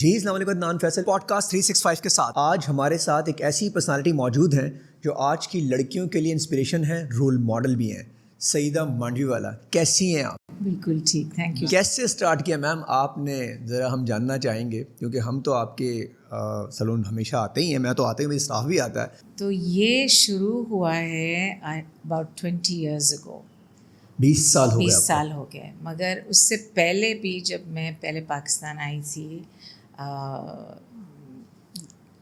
جی السلام علیکم، Adnan Faisal pod cost 365 کے ساتھ آج ہمارے ساتھ ایک ایسی پرسنالٹی موجود ہیں جو آج کی لڑکیوں کے لیے انسپریشن ہے، رول ماڈل بھی ہیں۔ سعیدہ مانڈوی والا، کیسی ہیں آپ؟ بالکل ٹھیک، تھینک یو۔ کیسے اسٹارٹ کیا میم آپ نے، ذرا ہم جاننا چاہیں گے، کیونکہ ہم تو آپ کے سلون ہمیشہ آتے ہی ہیں، میں تو آتے ہی، میری اسٹاف بھی آتا ہے۔ تو یہ شروع ہوا ہے اباؤٹ 20 ایئرز اگو، 20 سال ہو گئے۔ 20 سال ہو گئے، مگر اس سے پہلے بھی جب میں پہلے پاکستان آئی تھی،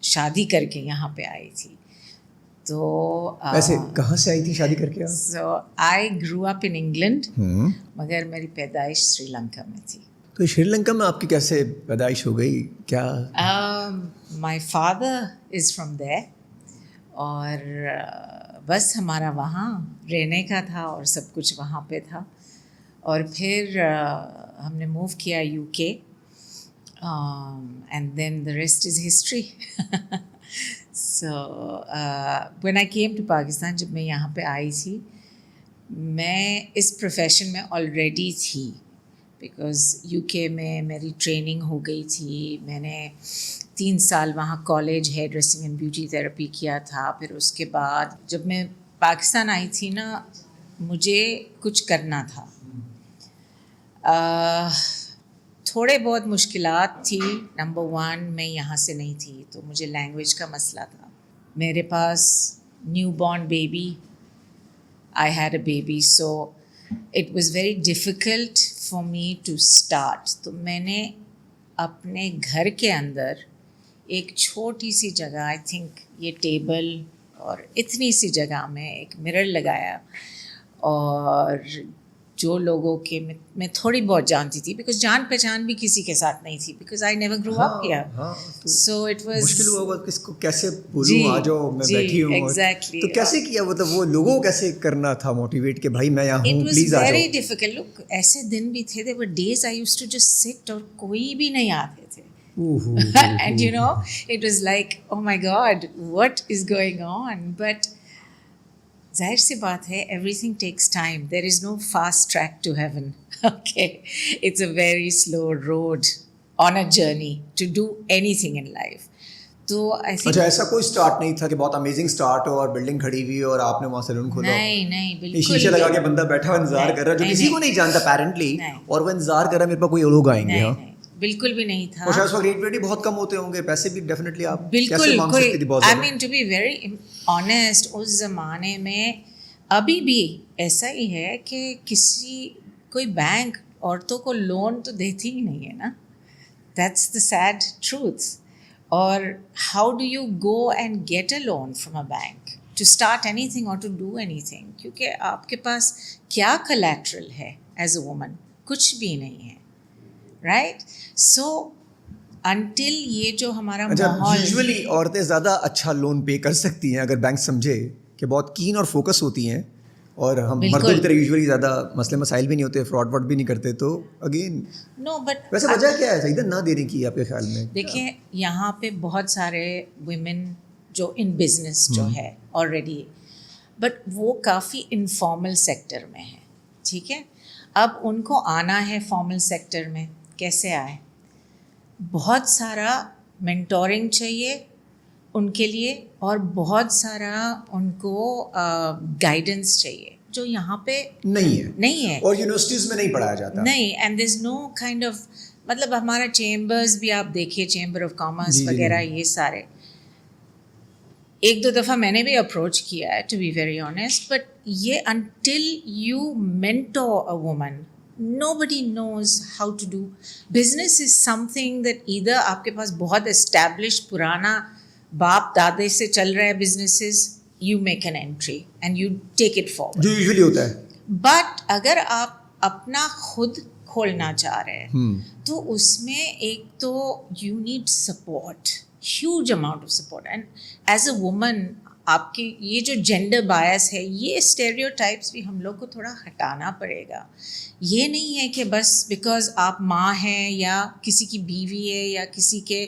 شادی کر کے یہاں پہ آئی تھی، تو ویسے کہاں سے آئی تھی شادی کر کے آپ؟ سو آئی گرو اپ ان انگلینڈ، مگر میری پیدائش سری لنکا میں تھی۔ تو سری لنکا میں آپ کی کیسے پیدائش ہو گئی؟ کیا مائی فادر از فرام دیر، اور بس ہمارا وہاں رہنے کا تھا اور سب کچھ وہاں پہ تھا، اور پھر ہم نے موو کیا U K, and then the rest is history. So when I came to Pakistan, جب میں یہاں پہ آئی تھی، میں اس پروفیشن میں آلریڈی تھی، بیکاز یو کے میں میری ٹریننگ ہو گئی تھی، میں نے 3 سال وہاں college hairdressing and beauty therapy کیا تھا۔ پھر اس کے بعد جب میں پاکستان آئی تھی نا، مجھے کچھ کرنا تھا، تھوڑے بہت مشکلات تھی۔ نمبر 1، میں یہاں سے نہیں تھی، تو مجھے لینگویج کا مسئلہ تھا، میرے پاس newborn baby, I had a baby, so it was very difficult for me to start. تو میں نے اپنے گھر کے اندر ایک چھوٹی سی جگہ، آئی تھنک یہ ٹیبل اور اتنی سی جگہ میں ایک مرر لگایا، اور جو لوگوں کے میں تھوڑی بہت جانتی تھی، بیکاز جان پہچان بھی کسی کے ساتھ نہیں تھی، بیکاز آئی نیور گرو اپ کیا، سو اٹ واز مشکل ہوا کس کو کیسے بولوں، آ جاؤ میں بیٹھی ہوں، ایگزیکٹلی۔ تو کیسے کیا، مطلب وہ لوگوں کو کیسے کرنا تھا موٹیویٹ کہ بھائی میں یہاں ہوں، پلیز آ جاؤ؟ It was very difficult. Look, ایسے دن بھی تھے، there were days I used to just sit اور کوئی بھی نہیں آتے تھے، and you know it was like, oh my god, what is going on? But ظاہر سی بات ہے، everything takes time, there is no fast track to heaven, okay, it's a very slow road on a journey to do anything in life. تو اچھا، ایسا کوئی start نہیں تھا کہ بہت امیزنگ اسٹارٹ ہو اور بلڈنگ کھڑی ہوئی اور آپ نے وہاں سیلون کھولا؟ نہیں بالکل، شیشے لگا کے بندہ بیٹھا ہوا انتظار کر رہا ہے، جو کسی کو نہیں جانتا پیرنٹلی، اور وہ انتظار کر رہا ہے میرے پاس کوئی لوگ آئیں گے۔ ہاں بالکل بھی نہیں تھا، اور شاید اس وقت ریٹ بھی بہت کم ہوتے ہوں گے، پیسے بھی ڈیفینیٹلی آپ بالکل مانگ سکتی تھی بہت آئی زیادہ۔ مین ٹو بی ویری آنیسٹ، اس زمانے میں ابھی بھی ایسا ہی ہے کہ کوئی بینک عورتوں کو لون تو دیتی ہی نہیں ہے نا، دیٹس دا سیڈ ٹروتھ۔ اور how do you go and get a loan from a bank to start anything اور ٹو ڈو اینی تھنگ؟ کیونکہ آپ کے پاس کیا کولیٹرل ہے ایز اے وومن؟ کچھ بھی نہیں ہے، رائٹ؟ سو انٹل یہ جو ہمارا ماحول، یوزولی عورتیں زیادہ اچھا لون پے کر سکتی ہیں اگر بینک سمجھے کہ بہت کین اور فوکس ہوتی ہیں، اور ہم مردوں کی طرح یوزولی زیادہ مسئلے مسائل بھی نہیں ہوتے، فراڈ بھی نہیں کرتے، تو اگین نو بٹ ویسے وجہ کیا ہے سعیدہ نہ دینے کی آپ کے خیال میں؟ دیکھیں، یہاں پہ بہت سارے ویمن جو ان بزنس جو ہے آلریڈی، بٹ وہ کافی انفارمل سیکٹر میں ہے، ٹھیک ہے؟ اب ان کو آنا ہے فارمل سیکٹر میں، کیسے آئے؟ بہت سارا مینٹورنگ چاہیے ان کے لیے، اور بہت سارا ان کو گائیڈنس چاہیے، جو یہاں پہ نہیں ہے، اور یونیورسٹیز میں نہیں پڑھایا جاتا، نہیں، and there is no kind of, مطلب ہمارا چیمبرز بھی آپ دیکھیے، چیمبر آف کامرس وغیرہ، یہ سارے 1-2 دفعہ میں نے بھی اپروچ کیا ہے، to be very honest, but یہ until you mentor a woman, nobody knows how to do business is something that either آپ کے پاس بہت established پرانا باپ دادے سے چل رہا ہے businesses، you make an entry and you take it forward، جو یوزولی ہوتا ہے، بٹ اگر آپ اپنا خود کھولنا چاہ رہے ہیں تو اس میں ایک تو you need support، huge amount of support، and as a woman آپ کی یہ جو جینڈر بایس ہے، یہ اسٹیریوٹائپس بھی ہم لوگ کو تھوڑا ہٹانا پڑے گا۔ یہ نہیں ہے کہ بس بیکاز آپ ماں ہیں یا کسی کی بیوی ہے یا کسی کے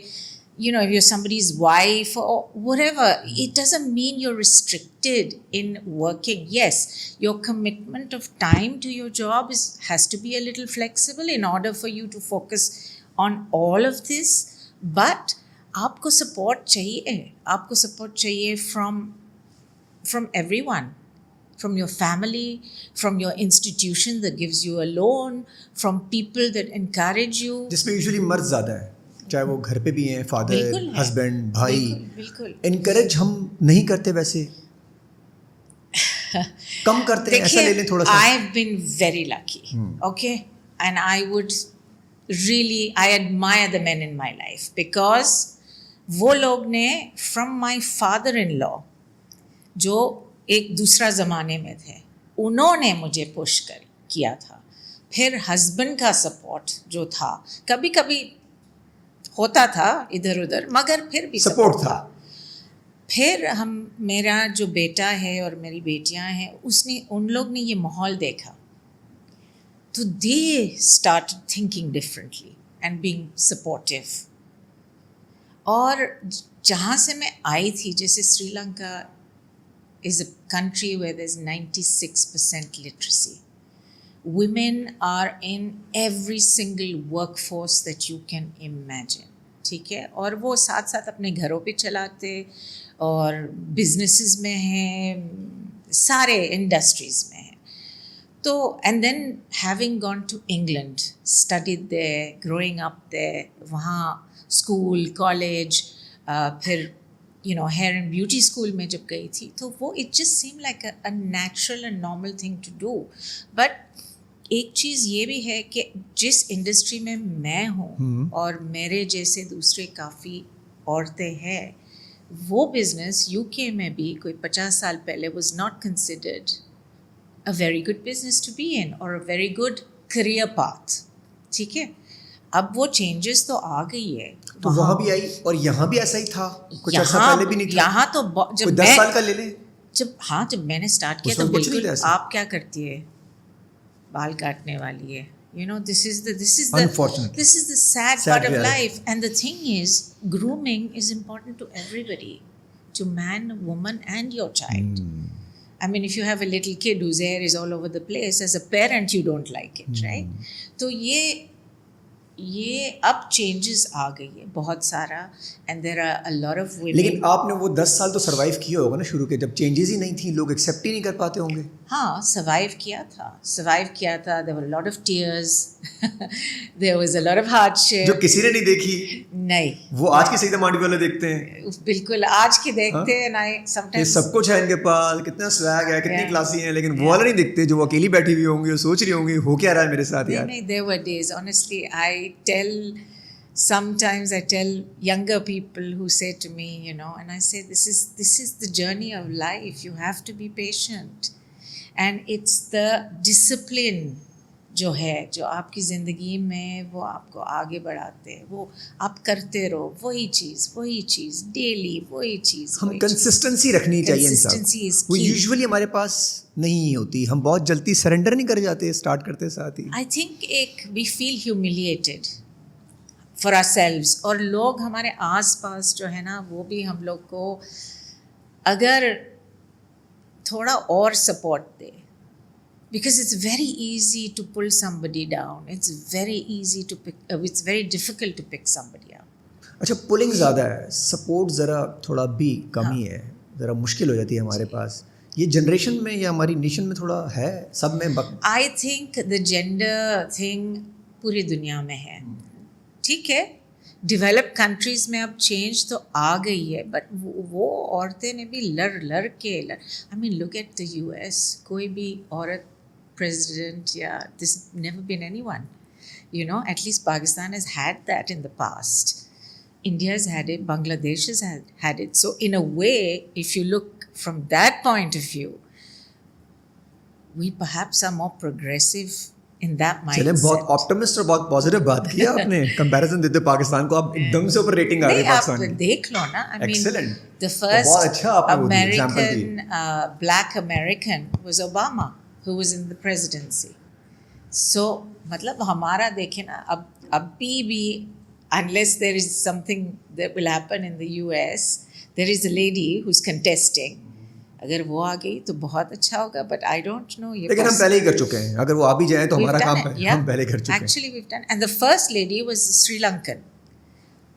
you know, if you're somebody's wife or whatever, it doesn't mean you're restricted in working. Yes, your commitment of time to your job has to be a little flexible in order for you to focus on all of this. But آپ کو support چاہیے, آپ کو support چاہیے from every one, from your family, from your institution that gives you a loan, from people that encourage you. جس میں usually مرد زیادہ ہے, چاہے وہ گھر پہ بھی ہیں, فادر, بالکل ہے, ہسبینڈ, بھائی. بالکل انکریج ہم نہیں کرتے ویسے, کم کرتے ہیں, ایسا لے لیں تھوڑا سا. I have been very lucky, okay, and I would really, I admire the men in my life because وہ لوگ نے from my father-in-law جو ایک دوسرا زمانے میں تھے, انہوں نے مجھے پش کیا تھا. پھر ہسبینڈ کا سپورٹ جو تھا, کبھی کبھی ہوتا تھا ادھر ادھر, مگر پھر بھی سپورٹ تھا. پھر میرا جو بیٹا ہے اور میری بیٹیاں ہیں, ان لوگ نے یہ ماحول دیکھا, تو they start thinking differently and being supportive. اور جہاں سے میں آئی تھی, جیسے Sri Lanka is a country where there's 96% literacy. Women are in every single workforce that you can imagine. ٹھیک ہے, اور وہ ساتھ ساتھ اپنے گھروں پہ چلاتے اور بزنسز میں ہیں, سارے انڈسٹریز میں ہیں. تو and then having gone to England, studied there, growing up there, وہاں اسکول, کالج, پھر hair and beauty school میں جب گئی تھی, تو وہ it just seemed like a natural and normal thing to do. But ایک چیز یہ بھی ہے کہ جس انڈسٹری میں میں ہوں اور میرے جیسے دوسرے کافی عورتیں ہیں, وہ بزنس UK میں بھی کوئی 50 سال پہلے was not considered a very good business to be in or a very good career path. ٹھیک ہے, اب وہ چینجز تو آ گئی ہے. تو وہاں بھی آئی, اور یہاں بھی ایسا ہی تھا, کچھ عرصہ پہلے بھی نہیں تھا. یہاں تو جب 10 سال کا لے لیں, جب میں نے اسٹارٹ کیا تو بالکل آپ کیا کرتی ہے, بال کاٹنے والی ہے. this is the sad part of life. And the thing is, grooming is important to everybody, to man, woman and your child. I mean, if you have a little kid whose hair is all over the place, as a parent you don't like it, right? تو یہ اب changes آ گئی ہے بہت سارا, and there are a lot of women. لیکن آپ نے وہ 10 سال تو سروائیو کیا ہوگا نا شروع کے, جب چینجز ہی نہیں تھیں, لوگ ایکسیپٹ ہی نہیں کر پاتے ہوں گے. ہاں, سروائیو کیا تھا. there were a lot of tears, there was a lot of hardship. جو کسی نے نہیں دیکھی, نہیں, وہ آج کی سیدھا مانڈی والے دیکھتے ہیں. بالکل آج کی دیکھتے ہیں. یہ سب کچھ ہے ان کے پاس, کتنا سویگ ہے, کتنی کلاسی ہیں, لیکن وہ والا نہیں دیکھتے جو وہ اکیلی بیٹھی ہوئی ہوں گی, سوچ رہی ہوں گی ہو کیا رہا ہے میرے ساتھ یار. نہیں, there were days, honestly. Sometimes I tell younger people who say to me, and I say, this is the journey of life. You have to be patient. And it's the discipline جو ہے, جو آپ کی زندگی میں وہ آپ کو آگے بڑھاتے ہیں, وہ آپ کرتے رہو, وہی چیز ڈیلی, وہی چیز. ہم کنسسٹنسی رکھنی چاہیے انسان. وہ یوزولی ہمارے پاس نہیں ہوتی, ہم بہت جلدی سرنڈر نہیں کر جاتے اسٹارٹ کرتے ساتھ ہی. I think we feel humiliated for ourselves, اور لوگ ہمارے آس پاس جو ہے نا, وہ بھی ہم لوگ کو اگر تھوڑا اور support they, because it's very easy to pull somebody down, it's very difficult to pick somebody up. اچھا, پولنگ زیادہ ہے, سپورٹ ذرا تھوڑا بھی کم ہی ہے, ذرا مشکل ہو جاتی ہے ہمارے پاس. یہ جنریشن میں یا ہماری نیشن میں تھوڑا ہے, سب میں. I think the gender thing پوری دنیا میں ہے, ٹھیک ہے. ڈیولپ کنٹریز میں اب چینج تو آ گئی ہے, بٹ وہ عورتیں نے بھی لڑ کے I mean, look at the US, کوئی بھی عورت president, yeah, there's never been anyone. At least Pakistan has had that in the past. India has had it, Bangladesh has had it. So in a way, if you look from that point of view, we perhaps are more progressive in that mindset. چلیں, بہت optimist اور بہت positive بات کی آپ نے. Comparison دیتے پاکستان کو, آپ ایک دم سے اوپر ریٹنگ آ رہی ہے پاکستان کی. آپ دیکھ لو نا, I mean, excellent, the first بہت اچھا آپ نے example the. American black American was Obama, who was in the presidency. So مطلب ہمارا دیکھیں نا, اب بھی unless there is something that will happen in the US, there is a lady who's contesting. اگر وہ آ گئی تو بہت اچھا ہوگا, بٹ آئی ڈونٹ نو. لیکن ہم پہلے ہی کر چکے ہیں, اگر وہ آ بھی جائیں تو ہمارا کام ہم پہلے کر چکے ہیں. Actually we've done, and the first lady was Sri Lankan,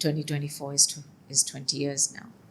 2024 is 20 years now.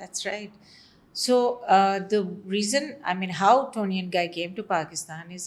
That's right. So the reason, I mean, how Tony and Guy came to Pakistan is,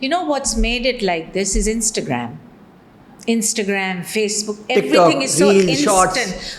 You know what's made it like this is Instagram, Facebook, everything is so instant.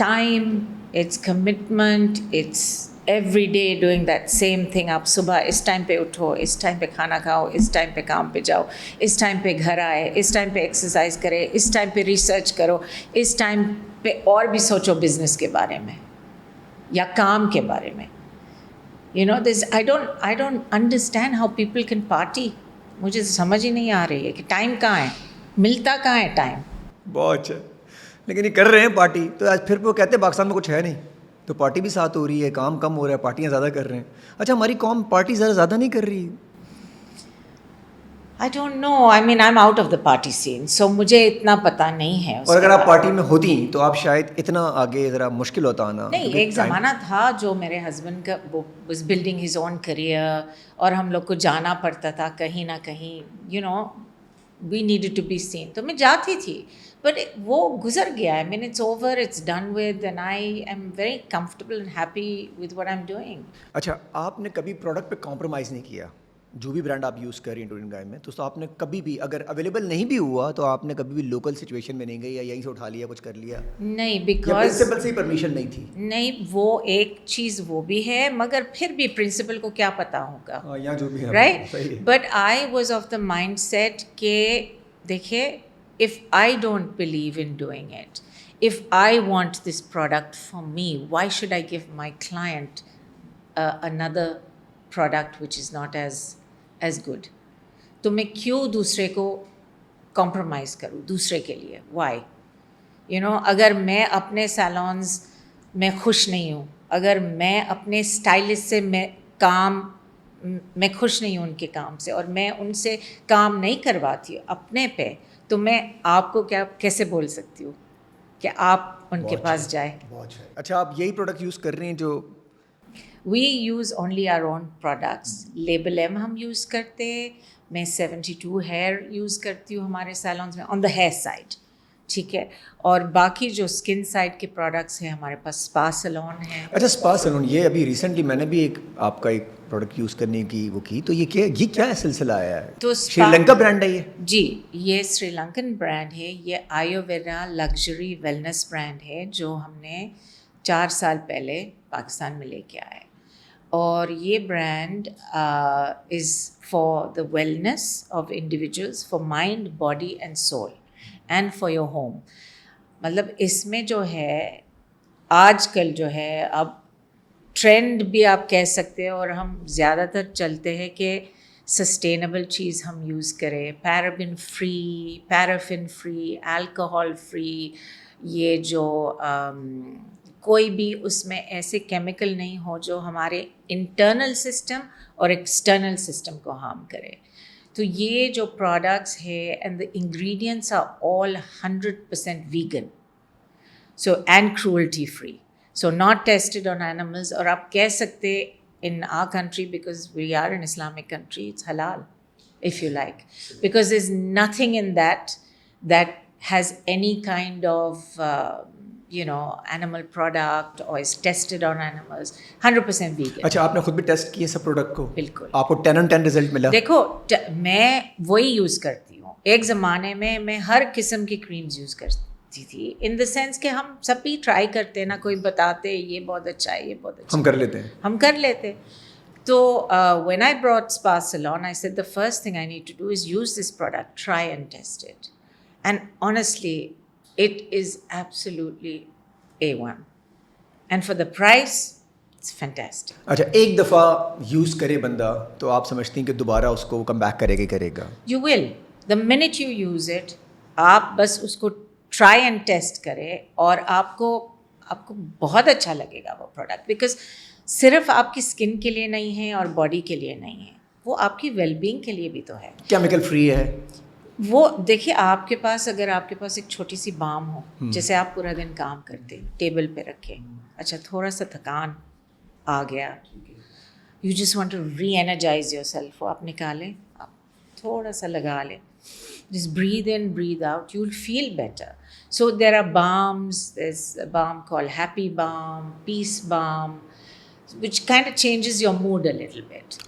time, it's commitment, it's every day doing that same thing. آپ صبح اس time پہ اٹھو, اس time پہ کھانا کھاؤ, اس time پہ کام پہ جاؤ, اس ٹائم پہ گھر آئے, اس ٹائم پہ ایکسرسائز کرے, اس ٹائم پہ ریسرچ کرو, اس ٹائم پہ اور بھی سوچو بزنس کے بارے میں یا کام کے بارے میں. You know, this I don't understand how people can party. مجھے سمجھ ہی نہیں آ رہی ہے کہ ٹائم کہاں ہے, ملتا کہاں ہے ٹائم. بہت اچھا. لیکن یہ کر رہے ہیں پارٹی, تو آج پھر وہ کہتے ہیں پاکستان میں کچھ ہے نہیں, تو پارٹی بھی ساتھ ہو رہی ہے, کام کم ہو رہا ہے, پارٹیاں زیادہ کر رہے ہیں. اچھا, ہماری قوم پارٹی زیادہ نہیں کر رہی؟ I don't know. I mean, I'm out of the party scene, so مجھے اتنا پتہ نہیں ہے. اور اگر آپ پارٹی میں ہوتی تو آپ شاید اتنا آگے ذرا مشکل ہوتا آنا. نہیں, ایک زمانہ تھا جو میرے ہسبینڈ کا was building his own career, اور ہم لوگ کو جانا پڑتا تھا کہیں نہ کہیں, you know, we needed to be seen. تو میں جاتی تھی, but وہ گزر گیا ہے. I mean, it's over, it's done with, and I am very comfortable and happy with what I'm doing. اچھا, آپ نے کبھی پروڈکٹ پہ کمپرومائز نہیں کیا؟ جو بھی برانڈ آپ یوز کر رہی ہیں ٹورین گائے میں, تو آپ نے کبھی بھی, اگر اویلیبل نہیں بھی ہوا تو آپ نے کبھی بھی لوکل سچویشن میں نہیں گئی یا یہیں سے اٹھا لیا, کچھ کر لیا؟ نہیں, بیکاز پرنسپل سے پرمیشن نہیں تھی. نہیں, وہ ایک چیز وہ بھی ہے, مگر پھر بھی پرنسپل کو کیا پتا ہوگا, یا جو بھی ہے, right. But I was of the mindset کہ دیکھیے, if I don't believe in doing it, if I want this product for me, why should I give my client another product which is not as good? تو میں کیوں دوسرے کو compromise کروں دوسرے کے لیے؟ وائی؟ یو نو, اگر میں اپنے سیلونز میں خوش نہیں ہوں, اگر میں اپنے اسٹائلسٹ سے میں خوش نہیں ہوں ان کے کام سے, اور میں ان سے کام نہیں کرواتی ہوں اپنے پہ, تو میں آپ کو کیسے بول سکتی ہوں کہ آپ ان کے پاس جائیں؟ اچھا, آپ یہی پروڈکٹ یوز کر رہی ہیں جو we use only our own products. Label ایم ہم یوز کرتے, میں 72 ہیئر یوز کرتی ہوں ہمارے سیلونز میں, آن دا ہیئر سائڈ, ٹھیک ہے. اور باقی جو اسکن سائڈ کے پروڈکٹس ہیں ہمارے پاس اسپا سیلون ہے. اچھا, اسپا سیلون, یہ ابھی ریسنٹلی میں نے بھی ایک آپ کا ایک پروڈکٹ یوز کرنے کی وہ کی, تو یہ کیا سلسلہ آیا ہے؟ تو سری لنکا برانڈ ہے یہ؟ جی, یہ سری لنکن برانڈ ہے. یہ آیوویدا لگژری ویلنس برانڈ ہے جو ہم نے 4 سال پہلے پاکستان میں لے کے آئے. اور یہ brand is for the wellness of individuals, for mind, body and soul, and for your home. مطلب اس میں جو ہے آج کل جو ہے, اب ٹرینڈ بھی آپ کہہ سکتے ہیں, اور ہم زیادہ تر چلتے ہیں کہ سسٹینیبل چیز ہم یوز کریں, paraben free, paraffin free, alcohol free, یہ جو کوئی بھی اس میں ایسے کیمیکل نہیں ہو جو ہمارے انٹرنل سسٹم اور ایکسٹرنل سسٹم کو ہارم کرے. تو یہ جو پروڈکٹس ہے, and the ingredients are all 100% vegan, so and cruelty free, so not tested on animals. اور آپ کہہ سکتے in our country, because we are an Islamic country, it's halal if you like, because there's nothing in that has any kind of animal product or is tested on animals. 100% vegan. اچھا, آپ نے خود بھی test کیے sub product کو؟ بالکل. آپ کو 10 on 10 رزلٹ ملا؟ دیکھو, میں وہی یوز کرتی ہوں. ایک زمانے میں ہر قسم کی کریمز یوز کرتی تھی, ان دا سینس کہ ہم سب بھی ٹرائی کرتے نا, کوئی بتاتے یہ بہت اچھا ہے, یہ بہت اچھا, ہم کر لیتے. تو when I brought Spa Salon, I said the first thing I need to do is use this product, try and test it. And honestly, it is absolutely A1. And for the price, it's fantastic. اچھا, ایک دفعہ use کرے بندہ تو آپ سمجھتی ہیں کہ دوبارہ اس کو کم بیک کرے گا؟ You will. The minute you use it, آپ بس اس کو ٹرائی اینڈ ٹیسٹ کرے, اور آپ کو بہت اچھا لگے گا وہ پروڈکٹ, بیکاز صرف آپ کی اسکن کے لیے نہیں ہے اور باڈی کے لیے نہیں ہے, وہ آپ کی ویل بینگ کے لیے بھی تو ہے. کیمیکل فری ہے وہ. دیکھیے, آپ کے پاس اگر آپ کے پاس ایک چھوٹی سی بام ہو, جیسے آپ پورا دن کام کرتے ٹیبل پہ رکھے, اچھا تھوڑا سا تھکان آ گیا, you just want to reenergize yourself, وہ آپ نکالیں, آپ تھوڑا سا لگا لیں, just breathe in, breathe out, you'll feel better. So there are balms, there's a balm called Happy Balm, Peace Balm. which kind of changes your mood a little bit.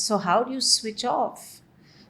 so how do you switch off?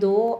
2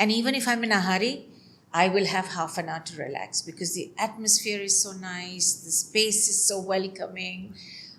And even if I'm in a hurry, I will have half an hour to relax because the atmosphere is so nice, the space is so welcoming.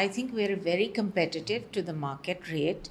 I think we are very competitive to the market rate.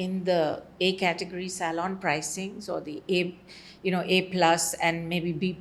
in the A category salon pricings or the A plus and maybe B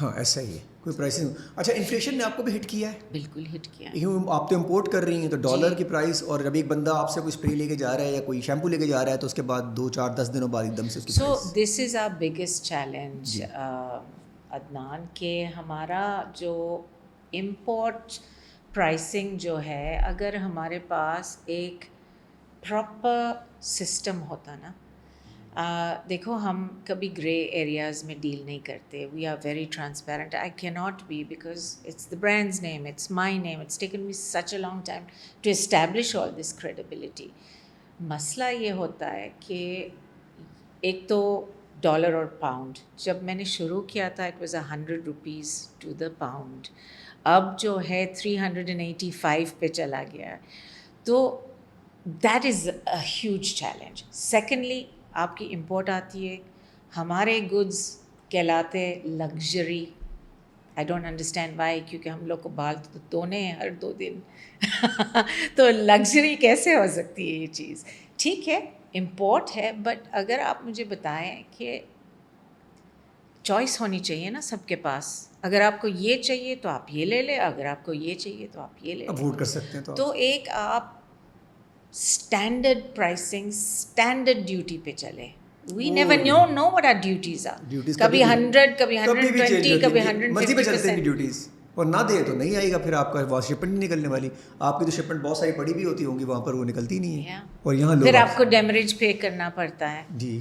ہاں ایسا ہی ہے کوئی pricing. اچھا inflation نے آپ کو بھی ہٹ کیا ہے؟ بالکل ہٹ کیا. آپ تو امپورٹ کر رہی ہیں تو ڈالر کی پرائس, اور جب ایک بندہ آپ سے کوئی اسپرے لے کے جا رہا ہے یا کوئی شیمپو لے کے جا رہا ہے تو اس کے بعد 2-4-10 دنوں بعد ایک دم سے اس کی سو دس از آور بگیسٹ چیلنج عدنان, کہ ہمارا جو امپورٹ پرائسنگ جو ہے, اگر ہمارے پاس ایک پراپر سسٹم ہوتا نا, دیکھو ہم کبھی گرے ایریاز میں ڈیل نہیں کرتے. We are very transparent. I can not be because it's the brand's name, it's my name, it's taken me such a long time to establish all this credibility. مسئلہ یہ ہوتا ہے کہ ایک تو ڈالر اور پاؤنڈ, جب میں نے شروع کیا تھا it was 100 rupees to the pound, اب جو ہے 385 پہ چلا گیا. تو that is a huge challenge. Secondly آپ کی امپورٹ آتی ہے, ہمارے گڈز کہلاتے luxury. I don't understand why, کیونکہ ہم لوگ کو بال تو دھونے ہیں ہر 2 دن تو لگژری کیسے ہو سکتی ہے یہ چیز؟ ٹھیک ہے امپورٹ ہے, بٹ اگر آپ مجھے بتائیں کہ چوائس ہونی چاہیے نا سب کے پاس. اگر آپ کو یہ چاہیے تو آپ یہ لے لیں, اگر آپ کو یہ چاہیے تو آپ یہ لے لیں. افورڈ کر سکتے ہیں تو ایک آپ اسٹینڈرڈ پرائسنگ, اسٹینڈرڈ ڈیوٹی پہ چلے. We never know what are duties are. کبھی 100, کبھی 120, کبھی 150%. ڈیوٹیز اور نہ دے تو نہیں آئے گا, پھر آپ کا وہاں شپمنٹ نہیں نکلنے والی. آپ کی تو شپمنٹ بہت ساری پڑی بھی ہوتی ہوں گی وہاں پر, وہ نکلتی نہیں ہے. اور یہاں پھر آپ کو ڈیمریج پے کرنا پڑتا ہے. جی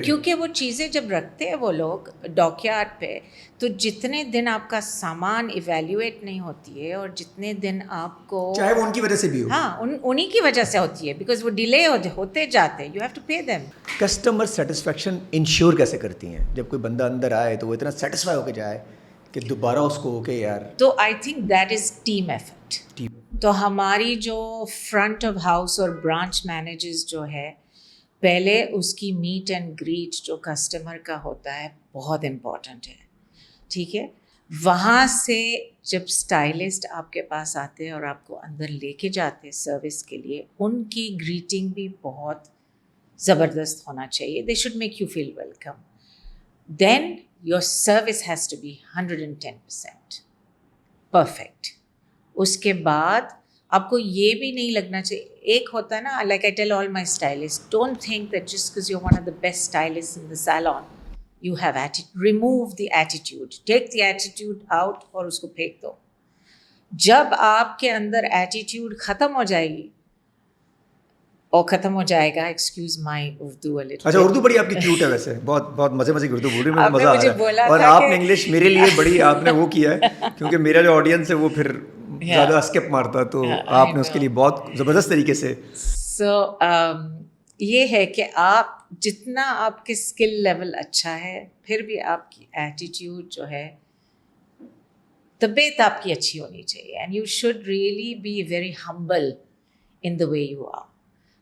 کیونکہ وہ چیزیں جب رکھتے ہیں وہ لوگ ڈاک یارڈ پہ, تو جتنے دن آپ کا سامان ایویلیویٹ نہیں ہوتی ہے, اور جتنے دن آپ کو, چاہے وہ ان کی وجہ سے بھی ہو, ہاں انہی کی وجہ سے ہوتی ہے, بیکاز وہ ڈیلے ہوتے جاتے, you have to pay them. Customer satisfaction ensure کیسے کرتی ہیں جب کوئی بندہ اندر آئے تو وہ اتنا سیٹسفائی ہو کے جائے کہ دوبارہ اس کو اوکے یار؟ تو I think that is team effort. تو ہماری جو فرنٹ آف ہاؤس اور برانچ مینیجرز جو ہے, پہلے اس کی میٹ اینڈ گریٹ جو کسٹمر کا ہوتا ہے بہت امپورٹنٹ ہے. ٹھیک ہے, وہاں سے جب اسٹائلسٹ آپ کے پاس آتے ہیں اور آپ کو اندر لے کے جاتے ہیں سروس کے لیے, ان کی گریٹنگ بھی بہت زبردست ہونا چاہیے. They should make you feel welcome. Then your service has to be 110% perfect. اس کے بعد آپ کو یہ بھی نہیں لگنا چاہیے, ایک ہوتا ہے نا, like I tell all my stylists, don't think that just because you're one of the best stylists in the salon you have attitude. Remove the attitude, take the attitude out اور اس کو پھینک دو. جب آپ کے اندر ایٹیٹیوڈ ختم ہو جائے گی اور ختم ہو جائے گا, ایکسکیوز مائی اردو. اچھا اردو بڑی آپ کی کیوٹ ہے ویسے, بہت بہت مزے کی اردو بول رہی ہے, مزہ آ رہا ہے. اور آپ نے انگلش میرے لیے بڑی آپ نے وہ کیا ہے, کیونکہ میرا جو آڈینس ہے وہ پھر زیادہ اسکپ مارتا, تو آپ نے اس کے لیے بہت زبردست طریقے سے. سو یہ ہے کہ آپ جتنا آپ کے اسکل لیول اچھا ہے, پھر بھی آپ کی ایٹیٹیوڈ جو ہے, طبیعت آپ کی اچھی ہونی چاہیے. And you should really be very humble in the way you are.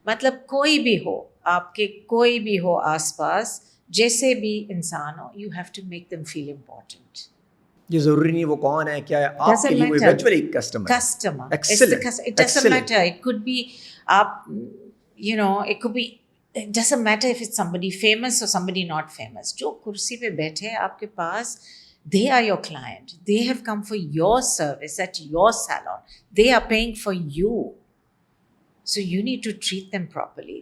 مطلب کوئی بھی ہو, آپ کے کوئی بھی ہو آس پاس, جیسے بھی انسان ہو, you have to make them feel important. یہ ضروری نہیں وہ کون ہے کیا ہے, آپ کے لیے وہ eventually customer it doesn't matter. It could be آپ it could be, it doesn't matter if it's somebody famous or somebody not famous. جو کرسی پہ بیٹھے آپ کے پاس, they are your client. They have come for your service at your salon. They are paying for you. So you need to treat them properly.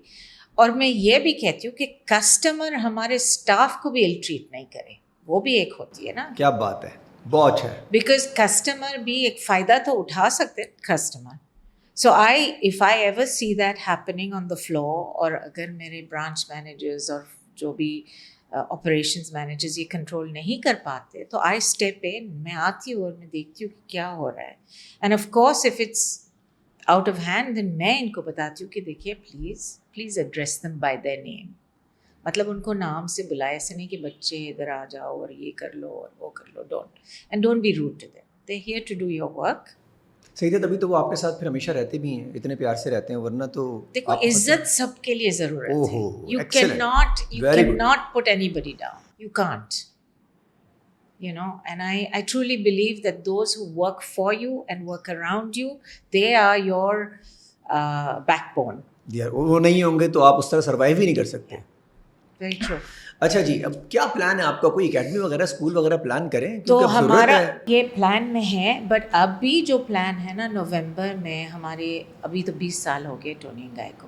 اور میں یہ بھی کہتی ہوں کہ کسٹمر ہمارے اسٹاف کو بھی ill treat نہیں کرے, وہ بھی ایک ہوتی ہے نا. کیا بات ہے, بہت اچھا ہے. بیکاز کسٹمر بھی ایک فائدہ تو اٹھا سکتے customer. So if I ever see that happening on the floor, اور اگر میرے برانچ مینیجرز اور جو بھی آپریشنز مینیجرز یہ کنٹرول نہیں کر پاتے, تو I step in. میں آتی ہوں اور میں دیکھتی ہوں کہ کیا ہو رہا ہے. And of course if it's out of hand, then میں ان کو بتاتی ہوں کہ دیکھیے please address them by their name. مطلب ان کو نام سے بلائے, ایسے نہیں کہ بچے ادھر آ جاؤ اور یہ کر لو اور وہ کر لو. Don't be rude to them. They here to do your work. صحیح ہے, تبھی تو وہ آپ کے ساتھ پھر ہمیشہ رہتے بھی ہیں, اتنے پیار سے رہتے ہیں, ورنہ تو دیکھو عزت سب کے لیے ضرورت ہے. You cannot put anybody down, you can't. And I truly believe that those who work for you and work around you, they are your backbone. وہ نہیں ہوں گے تو آپ اس طرح سروائیو ہی نہیں کر سکتے. Very true. اچھا جی, اب کیا پلان ہے آپ کا؟ کوئی اکیڈمی وغیرہ اسکول وغیرہ پلان کریں؟ تو ہمارا یہ پلان میں ہے, بٹ اب بھی جو پلان ہے نا, نومبر میں ہمارے, ابھی تو 20 سال ہو گئے ٹونی اینڈ گائے کو,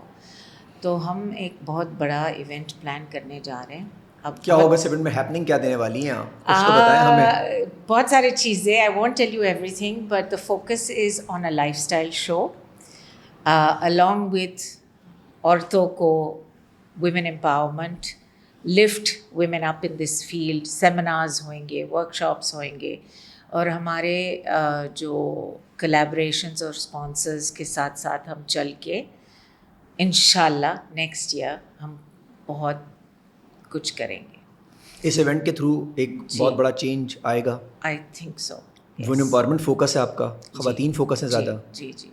تو ہم ایک بہت بڑا ایونٹ پلان کرنے جا رہے ہیں. اب کیا ہوگا اس ایونٹ میں؟ ہیپننگ کیا دینے والی ہیں آپ؟ کچھ تو بتائیں ہمیں. بہت ساری چیزیں, I won't tell you every thing, but the focus is on a life style show along with عورتوں کو women empowerment, lift women up in this field, seminars ہوئیں گے, workshops ہوئیں گے, اور ہمارے جو collaborations اور sponsors کے ساتھ ساتھ ہم چل کے انشاءاللہ نیکسٹ ایئر ہم بہت کچھ کریں گے. اس ایونٹ کے تھرو ایک بہت بڑا چینج آئے گا. I think so. Woman empowerment focus ہے آپ کا, خواتین فوکس ہے زیادہ. جی جی,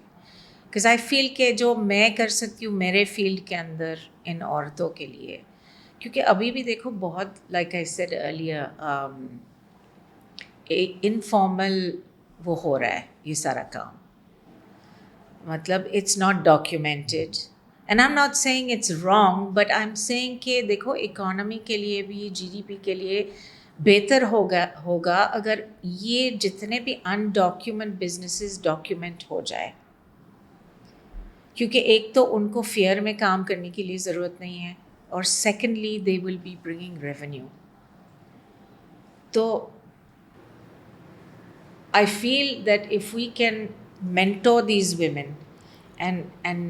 بیکاز آئی فیل کہ جو میں کر سکتی ہوں میرے فیلڈ کے اندر ان عورتوں کے لیے, کیونکہ ابھی بھی دیکھو بہت like I said earlier informal وہ ہو رہا ہے یہ سارا کام, مطلب it's not documented, and I am not seeing it's wrong, but I am seeing کہ دیکھو اکانومی کے لیے بھی, جی ڈی پی کے لیے بہتر ہوگا اگر یہ جتنے بھی انڈاکیومنٹ بزنسز ڈاکیومنٹ ہو جائے, کیونکہ ایک تو ان کو فیئر میں کام کرنے کے لیے ضرورت نہیں ہے, اور secondly they will be bringing revenue. تو I feel that if we can mentor these women and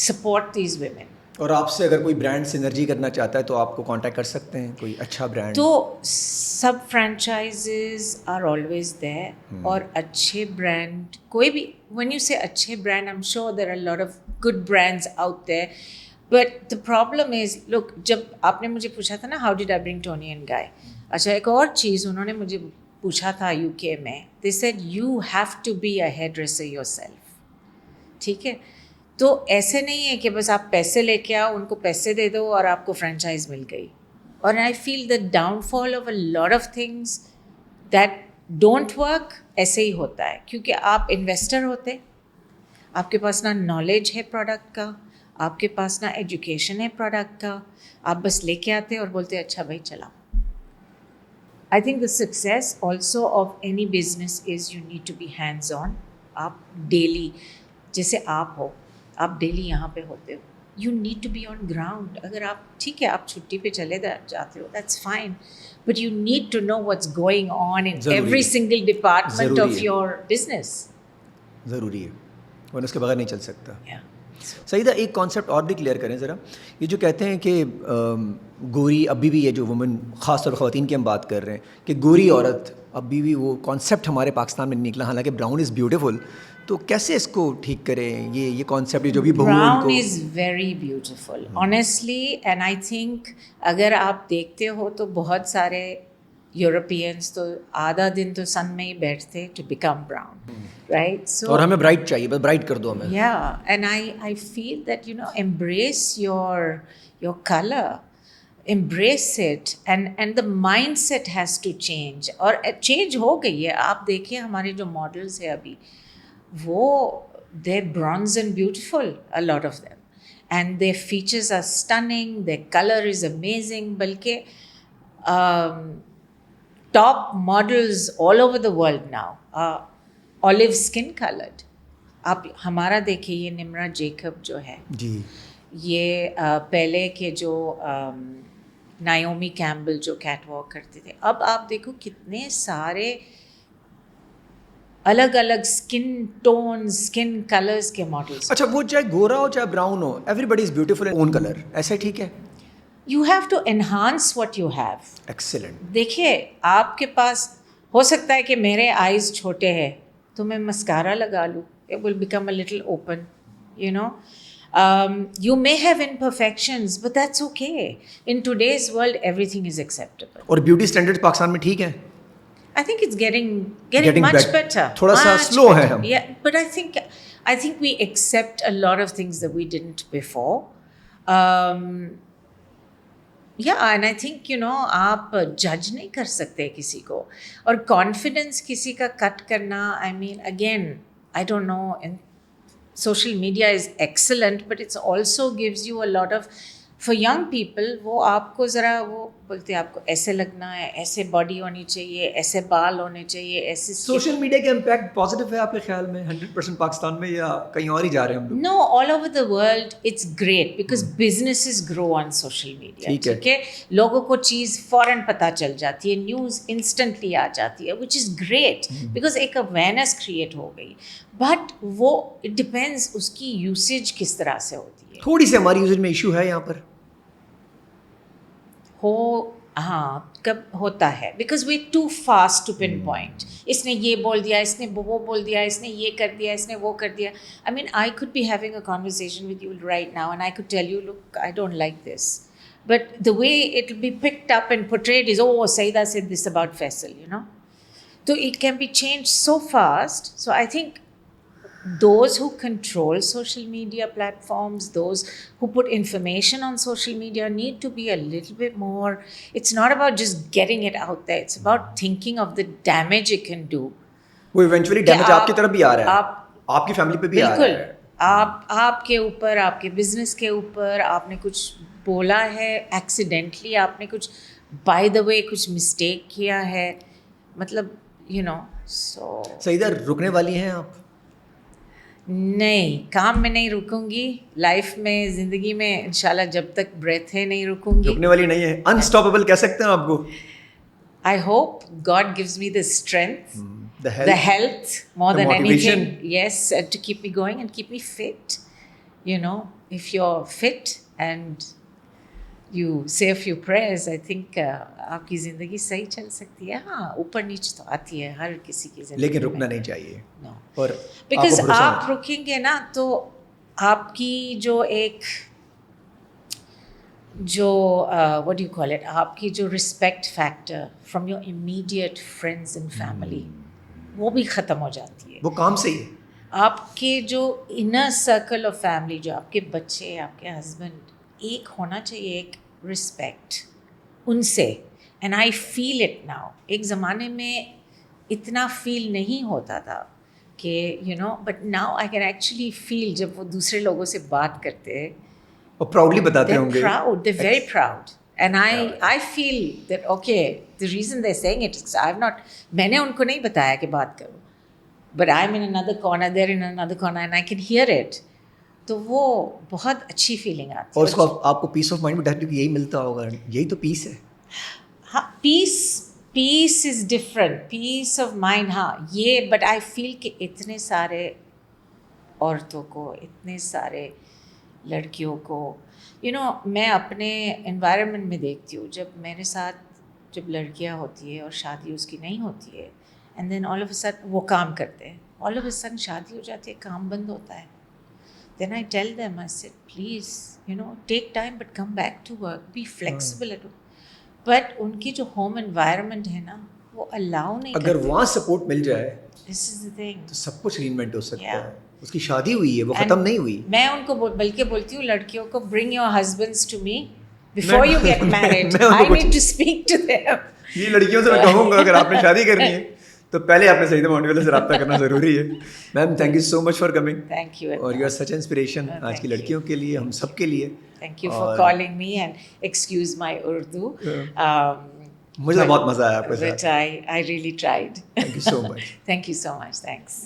support these women. اور آپ سے اگر کوئی برانڈ سینرجی کرنا چاہتا ہے تو آپ کو کانٹیکٹ کر سکتے ہیں, کوئی اچھا برانڈ؟ تو سب فرینچائزز آر آلویز دیر, اور اچھے برانڈ کوئی بھی, when you say اچھے brand, I'm sure there are a lot of good brands out there, but the problem is, look, جب آپ نے مجھے پوچھا تھا نا how did I bring Toni and Guy, اچھا ایک اور چیز انہوں نے مجھے پوچھا تھا یو کے میں, they said you have to be a hairdresser yourself. ٹھیک ہے, تو ایسے نہیں ہے کہ بس آپ پیسے لے کے آؤ, ان کو پیسے دے دو اور آپ کو فرینچائز مل گئی. اور I feel the downfall of a lot of things that don't work ایسے ہی ہوتا ہے, کیونکہ آپ انویسٹر ہوتے, آپ کے پاس نہ نالج ہے پروڈکٹ کا, آپ کے پاس نہ ایجوکیشن ہے پروڈکٹ کا, آپ بس لے کے آتے اور بولتے اچھا بھائی چلاؤ. I think the success also of any business is you need to be hands on. آپ ڈیلی, جیسے آپ ہو, آپ ڈیلی یہاں پہ ہوتے ہو, you need to be on ground. اگر آپ ٹھیک ہے آپ چھٹی پہ چلے جاتے ہو, that's fine, but you need to know what's going on in every single department of your business. ضروری ہے, ورنہ اس کے بغیر نہیں چل سکتا. سعیدہ ایک کانسیپٹ اور بھی کلیئر کریں ذرا, یہ جو کہتے ہیں کہ گوری, ابھی بھی یہ جو وومن, خاص طور پر خواتین کی ہم بات کر رہے ہیں کہ گوری عورت, ابھی بھی وہ کانسیپٹ ہمارے پاکستان میں نہیں نکلا, حالانکہ براؤن از بیوٹیفل. تو کیسے اس کو ٹھیک کریں, یہ کانسیپٹ جو بھی بہو ان کو. Brown is very beautiful honestly, and I think اگر آپ دیکھتے ہو تو بہت سارے یورپینس تو آدھا دن تو سن میں ہی بیٹھتے ٹو بیکم براؤن, رائٹ. سو اور ہمیں برائٹ چاہیے, بس برائٹ کر دو ہمیں. یا, and I feel that you know embrace your color, embrace it, and the mindset has to change. اور چینج ہو گئی ہے, آپ دیکھیں ہمارے جو ماڈلس ہیں ابھی, وہ they're bronze and beautiful, a lot of them, and their features are stunning, their color is amazing. بلکہ top models all over the world now are olive skin colored. آپ ہمارا دیکھیے یہ نمرا جیکب جو ہے جی, یہ پہلے کے جو نایومی کیمبل جو کیٹ واک کرتے تھے, اب آپ دیکھو کتنے سارے الگ الگ اسکن ٹون, اسکن کلرز کے ماڈلس. اچھا وہ چاہے گورا ہو چاہے براؤن ہو, everybody is beautiful in own colour, ایسا ٹھیک ہے. You have to enhance what you have. Excellent. دیکھیے آپ کے پاس ہو سکتا ہے کہ میرے آئیز چھوٹے ہیں تو میں مسکارا لگا لوں, it will become a little open, you know. You may have imperfections, but that's okay. In today's world, everything is acceptable. اور بیوٹی اسٹینڈرڈ پاکستان میں ٹھیک ہیں؟ I think it's getting much better. تھوڑا سا سلو ہے ہم. Yeah, but I think we accept a lot of things that we didn't before. Yeah, and I think, you know, آپ جج نہیں کر سکتے کسی کو, اور کانفیڈنس کسی کا کٹ کرنا, I mean, again, I don't know, and social media is excellent, but it also gives you a lot of For young people وہ آپ کو ذرا وہ بولتے ہیں آپ کو ایسے لگنا ہے, ایسے باڈی ہونی چاہیے, ایسے بال ہونے چاہیے, ایسے. سوشل میڈیا کا امپیکٹ پازیٹیو ہے آپ کے خیال میں 100% پاکستان میں یا کہیں اور ہی جا رہے ہیں ہم لوگ؟ No, all over the world it's great because businesses grow on social media. ٹھیک ہے, لوگوں کو چیز فوراً پتہ چل جاتی ہے, نیوز انسٹنٹلی آ جاتی ہے, which is great because ایک اویئرنیس کریٹ ہو گئی. بٹ وہ اٹ ڈپینڈس اس کی یوسیج کس طرح سے ہوتی ہے. تھوڑی سی ہماری یوزیج میں ایشو ہے یہاں پر ہاں کب ہوتا ہے because we too fast to pinpoint. اس نے یہ بول دیا, اس نے وہ بول دیا, اس نے یہ کر دیا, اس نے وہ کر دیا. I mean, I could be having a conversation with you right now and I could tell you, look, I don't like this. But the way it will be picked up and portrayed is, oh, Saida said this about Faisal, you know. So it can be changed so fast. So I think those who control social media platforms, those who put information on social media need to be a little bit more. It's not about just getting it out there. It's about thinking of the damage it can do. وہ eventually damage آپ کی طرف بھی آ رہا ہے, آپ کی family پہ بھی آ رہا ہے. بالکل, آپ کے اوپر, آپ کے بزنس کے اوپر, آپ نے کچھ بولا ہے ایکسیڈنٹلی, آپ نے کچھ بائی دا وے کچھ مسٹیک کیا ہے, مطلب یو نو. سو سیدہ رکنے والی ہیں آپ؟ نہیں, کام میں نہیں رکوں گی, لائف میں, زندگی میں انشاءاللہ جب تک بریتھ ہے نہیں رکوں گی. رکنے والی نہیں ہے, انسٹاپیبل کہہ سکتے ہیں آپ کو. I hope God gives me the strength, the health more than anything. Yes, to keep me going and keep me fit. You know, if you're fit and you say a few prayers, I think آپ کی زندگی صحیح چل سکتی ہے. ہاں اوپر نیچے تو آتی ہے ہر کسی کی زندگی, لیکن رکنا نہیں چاہیے. No. اور بیکاز آپ رکیں گے نا تو آپ کی جو ایک جو what do you call it, آپ کی جو respect factor from your immediate friends and family وہ بھی ختم ہو جاتی ہے. وہ کام سے ہی آپ کے جو انر سرکل آف فیملی, جو آپ کے بچے, آپ کے ہسبینڈ, ایک ہونا چاہیے ایک رسپیکٹ ان سے. And I feel it now. ایک زمانے میں اتنا فیل نہیں ہوتا تھا کہ you know, but now I can actually feel جب وہ دوسرے لوگوں سے بات کرتے ہیں اور پراؤڈلی بتاتے ہوں گے. They're very proud. And I feel that, okay, the reason they're saying it is I've not, میں نے ان کو نہیں بتایا کہ بات کرو, but I'm in another corner, they're in another corner and I can hear it. تو وہ بہت اچھی فیلنگ آتی ہے. اور اس کو آپ کو پیس آف مائنڈ بھی ڈائریکٹلی یہی ملتا ہوگا, یہی تو پیس ہے. ہاں peace is different, peace of mind. ہاں یہ, بٹ آئی فیل کہ اتنے سارے عورتوں کو, اتنے سارے لڑکیوں کو, یو نو, میں اپنے انوائرمنٹ میں دیکھتی ہوں, جب میرے ساتھ جب لڑکیاں ہوتی ہے اور شادی اس کی نہیں ہوتی ہے, and then all of a sudden وہ کام کرتے ہیں, آل آف اے سڈن شادی ہو جاتی ہے, کام بند ہوتا ہے. Then I tell them, I said please you know take time but come back to work, be flexible at. But ان کی جو ہوم انوائرمنٹ ہے نا وہ الاؤ نہیں کرتی. اگر وہاں سپورٹ مل جائے دس از دا تھنگ, تو سب کچھ رینوینٹ ہو سکتا ہے. اس کی شادی ہوئی ہے, وہ ختم نہیں ہوئی. میں ان کو بلکہ بولتی ہوں لڑکیوں کو, bring your husbands to me before you get married, I need to speak to them. یہ لڑکیوں سے میں کہوں گا اگر آپ نے شادی کرنی ہے تو پہلے آپ نے سیدہ مونٹیوالا سے رابطہ کرنا ضروری ہے. Ma'am thank you so much for coming. Thank you, اور یو آر سچ انسپریشن آج کی لڑکیوں کے لیے, ہم سب کے لیے. Thank you for calling me and excuse my Urdu. مجھے بہت مزہ آیا آپ کے ساتھ. I really tried. Thank you so much. Thank you so much. Thanks.